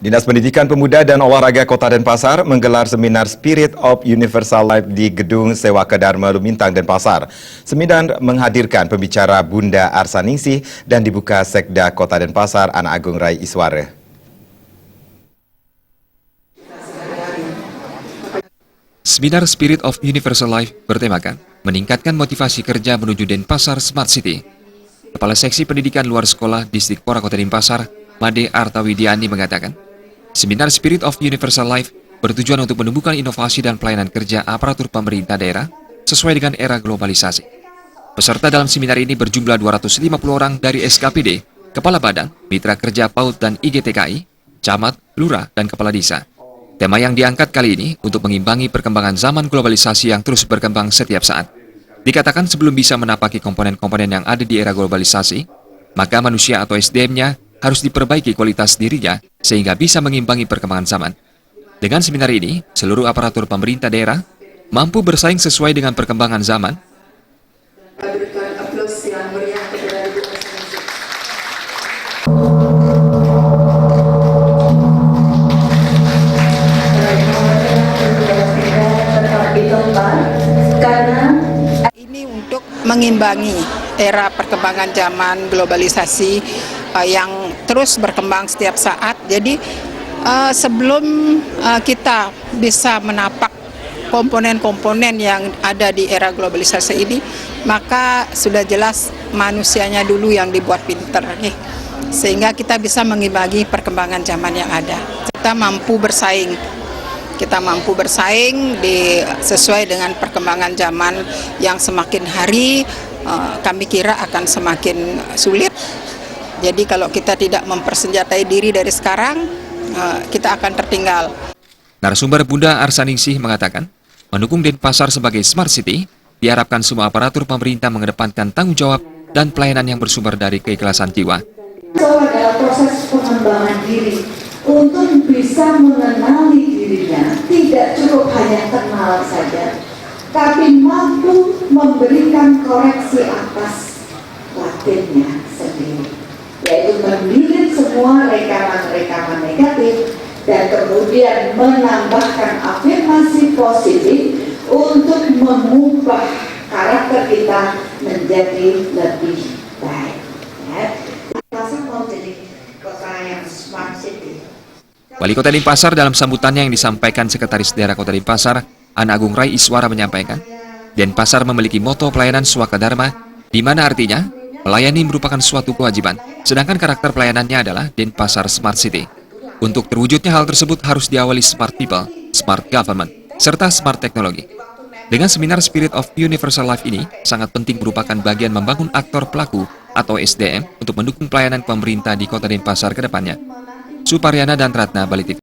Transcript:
Dinas Pendidikan Pemuda dan Olahraga Kota Denpasar menggelar seminar Spirit of Universal Life di Gedung Sewaka Dharma Lumintang, Denpasar. Seminar menghadirkan pembicara Bunda Arsaningsih dan dibuka Sekda Kota Denpasar Anak Agung Rai Iswara. Seminar Spirit of Universal Life bertemakan meningkatkan motivasi kerja menuju Denpasar Smart City. Kepala Seksi Pendidikan Luar Sekolah Distrik Pora Kota Denpasar, Made Artawidiani mengatakan, seminar Spirit of Universal Life bertujuan untuk menumbuhkan inovasi dan pelayanan kerja aparatur pemerintah daerah sesuai dengan era globalisasi. Peserta dalam seminar ini berjumlah 250 orang dari SKPD, Kepala Badan, Mitra Kerja PAUD dan IGTKI, Camat, Lurah, dan Kepala Desa. Tema yang diangkat kali ini untuk mengimbangi perkembangan zaman globalisasi yang terus berkembang setiap saat. Dikatakan sebelum bisa menapaki komponen-komponen yang ada di era globalisasi, maka manusia atau SDM-nya harus diperbaiki kualitas dirinya sehingga bisa mengimbangi perkembangan zaman. Dengan seminar ini, seluruh aparatur pemerintah daerah mampu bersaing sesuai dengan perkembangan zaman. Ini untuk mengimbangi era perkembangan zaman globalisasi yang terus berkembang setiap saat. Jadi sebelum kita bisa menapak komponen-komponen yang ada di era globalisasi ini, maka sudah jelas manusianya dulu yang dibuat pinter nih, sehingga kita bisa mengimbangi perkembangan zaman yang ada. Kita mampu bersaing. Sesuai dengan perkembangan zaman yang semakin hari kami kira akan semakin sulit. Jadi kalau kita tidak mempersenjatai diri dari sekarang, kita akan tertinggal. Narasumber Bunda Arsaningsih mengatakan, mendukung Denpasar sebagai Smart City, diharapkan semua aparatur pemerintah mengedepankan tanggung jawab dan pelayanan yang bersumber dari keikhlasan jiwa. Adalah proses pengembangan diri untuk bisa mengenali dirinya, tidak cukup hanya kenal saja, tapi mampu memberikan koreksi atas batinnya sendiri, yaitu mendidik semua rekaman-rekaman negatif dan kemudian menambahkan afirmasi positif untuk mengubah karakter kita menjadi lebih baik. Denpasar mau jadi kota yang smart city. Wali Kota Denpasar dalam sambutannya yang disampaikan Sekretaris Daerah Kota Denpasar, Anak Agung Rai Iswara menyampaikan, Denpasar memiliki moto pelayanan Swaka Dharma, di mana artinya melayani merupakan suatu kewajiban, sedangkan karakter pelayanannya adalah Denpasar Smart City. Untuk terwujudnya hal tersebut harus diawali smart people, smart government, serta smart teknologi. Dengan seminar Spirit of Universal Life ini, sangat penting merupakan bagian membangun aktor pelaku atau SDM untuk mendukung pelayanan pemerintah di Kota Denpasar ke depannya. Suparyana dan Ratna, Bali TV.